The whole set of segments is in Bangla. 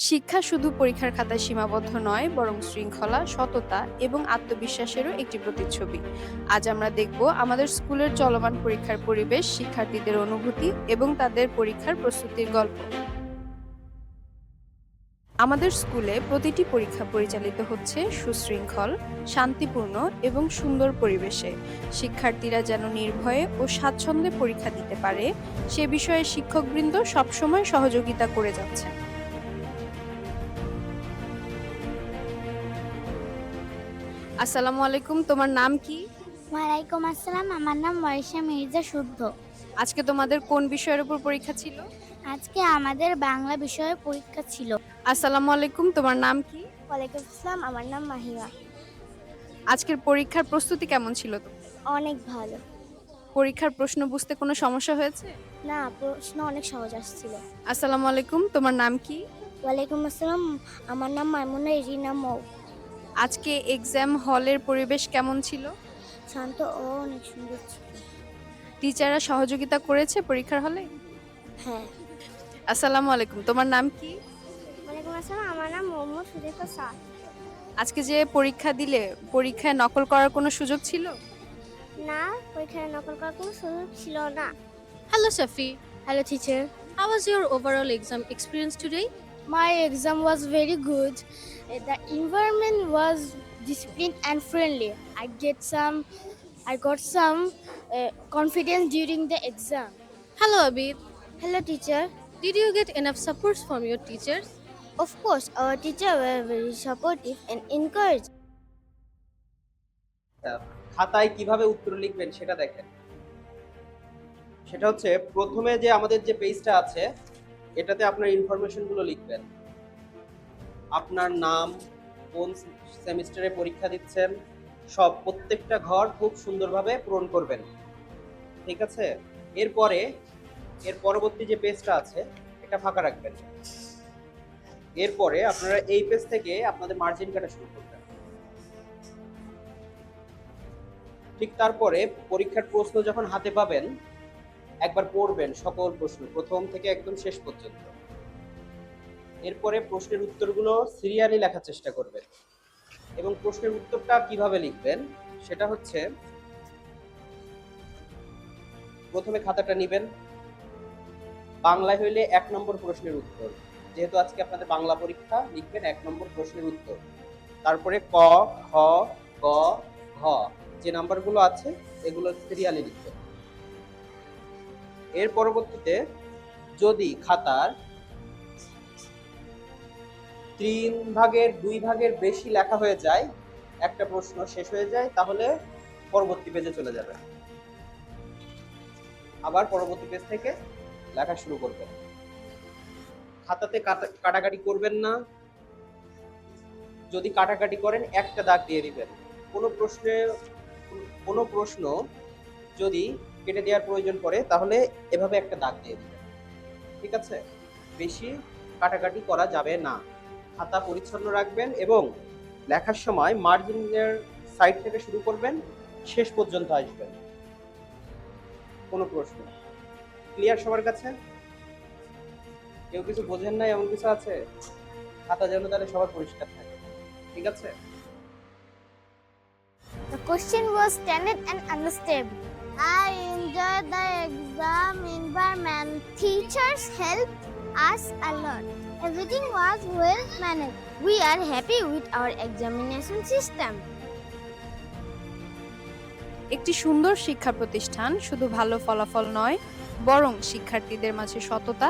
শিক্ষা শুধু পরীক্ষার খাতায় সীমাবদ্ধ নয়, বরং শৃঙ্খলা, সততা এবং আত্মবিশ্বাসেরও একটি প্রতিচ্ছবি। আজ আমরা দেখব আমাদের স্কুলের চলমান পরীক্ষার পরিবেশ, শিক্ষার্থীদের অনুভূতি এবং তাদের পরীক্ষার প্রস্তুতির গল্প। আমাদের স্কুলে প্রতিটি পরীক্ষা পরিচালিত হচ্ছে সুশৃঙ্খল, শান্তিপূর্ণ এবং সুন্দর পরিবেশে। শিক্ষার্থীরা যেন নির্ভয়ে ও স্বাচ্ছন্দ্যে পরীক্ষা দিতে পারে, সে বিষয়ে শিক্ষকবৃন্দ সবসময় সহযোগিতা করে যাচ্ছেন। আসসালামু আলাইকুম, তোমার নাম কি? ওয়ালাইকুম আসসালাম, আমার নাম ওয়ারিশা মির্জা শুদ্ধ। আজকে তোমাদের কোন বিষয়ের উপর পরীক্ষা ছিল? আজকে আমাদের বাংলা বিষয়ে পরীক্ষা ছিল। আসসালামু আলাইকুম, তোমার নাম কি? ওয়ালাইকুম আসসালাম, আমার নাম মাহিয়া। আজকের পরীক্ষার প্রস্তুতি কেমন ছিল তোমাদের? অনেক ভালো। পরীক্ষার প্রশ্ন বুঝতে কোনো সমস্যা হয়েছে? না, প্রশ্ন অনেক সহজ আসছিল। আসসালামু আলাইকুম, তোমার নাম কি? ওয়ালাইকুম আসসালাম, আমার নাম মাইমুনা ইরিনা মৌ। আজকে এক্সাম হলের পরিবেশ কেমন ছিল? শান্ত ও অনেক সুন্দর ছিল। টিচাররা সহযোগিতা করেছে পরীক্ষার হলে? হ্যাঁ। আসসালামু আলাইকুম, তোমার নাম কি? ওয়ালাইকুম আসসালাম, আমার নাম মোহাম্মদ সুদেফা শাহ। আজকে যে পরীক্ষা দিলে, পরীক্ষায় নকল করার কোনো সুযোগ ছিল? না, পরীক্ষায় নকল করার কোনো সুযোগ ছিল না। Hello, Safi. Hello teacher. How was your overall exam experience today? My exam was very good. The environment was disciplined and friendly. I got some confidence during the exam. Hello, Abid. Hello, teacher. Did you get enough supports from your teachers? Of course, our teacher were very supportive and encouraging. খাতায় কিভাবে উত্তর লিখবেন সেটা দেখেন। সেটা হচ্ছে প্রথমে যে আমাদের যে পেজটা আছে এটাতে আপনার ইনফরমেশন গুলো লিখবেন। আপনার নাম, কোন সেমিস্টারে পরীক্ষা দিচ্ছেন, সব প্রত্যেকটা ঘর খুব সুন্দরভাবে পূরণ করবেন। ঠিক আছে? এর পরবর্তী যে পেজটা আছে এটা ফাঁকা রাখবেন। এরপরে আপনারা এই পেজ থেকে আপনাদের মার্জিন কাটা শুরু করবেন। ঠিক তারপরে পরীক্ষার প্রশ্ন যখন হাতে পাবেন একবার পড়বেন সকল প্রশ্ন প্রথম থেকে একদম শেষ পর্যন্ত। এরপরে প্রশ্নের উত্তরগুলো সিরিয়ালি লেখার চেষ্টা করবেন এবং প্রশ্নের উত্তরটা কিভাবে লিখবেন সেটা হচ্ছে প্রথমে খাতাটা নেবেন, বাংলায় হইলে 1 নম্বর প্রশ্নের উত্তর, যেহেতু আজকে আপনাদের বাংলা পরীক্ষা, লিখবেন 1 নম্বর প্রশ্নের উত্তর। তারপরে ক, খ, গ, ঘ যে নাম্বারগুলো আছে এগুলো সিরিয়ালি লিখবেন। এর পরবর্তীতে যদি খাতার 3 ভাগের 2 ভাগের বেশি লেখা হয়ে যায়, একটা প্রশ্ন শেষ হয়ে যায়, তাহলে পরবর্তী পেজে চলে যাবে। আবার পরবর্তী পেজ থেকে লেখা শুরু করবেন। খাতাতে কাটাকাটি করবেন না। যদি কাটাকাটি করেন একটা দাগ দিয়ে দিবেন। কোনো প্রশ্ন যদি কেটে দেওয়ার প্রয়োজন পড়ে তাহলে এভাবে একটা দাগ দিয়ে দিবেন। ঠিক আছে? বেশি কাটাকাটি করা যাবে না। খাতা পরিচ্ছন্ন রাখবেন এবং লেখার সময় মার্জিনের সাইড থেকে শুরু করবেন, শেষ পর্যন্ত আসবেন। কোনো প্রশ্ন ক্লিয়ার সবার কাছে? কেউ কিছু বোঝেন না এমন কিছু আছে? খাতা যেন তাহলে সবার পরিষ্কার থাকে। ঠিক আছে? The question was standard and understandable. I enjoyed the exam environment. Teachers helped us a lot. Everything was well managed. We are happy with our examination system. একটি সুন্দর শিক্ষা প্রতিষ্ঠান শুধু ভালো ফলাফল নয়, বরং শিক্ষার্থীদের মাঝে সততা,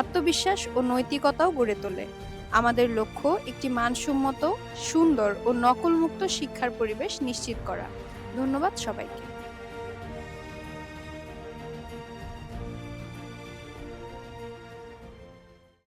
আত্মবিশ্বাস ও নৈতিকতাও গড়ে তোলে। আমাদের লক্ষ্য একটি মানসম্মত, সুন্দর ও নকলমুক্ত শিক্ষার পরিবেশ নিশ্চিত করা। ধন্যবাদ সবাইকে।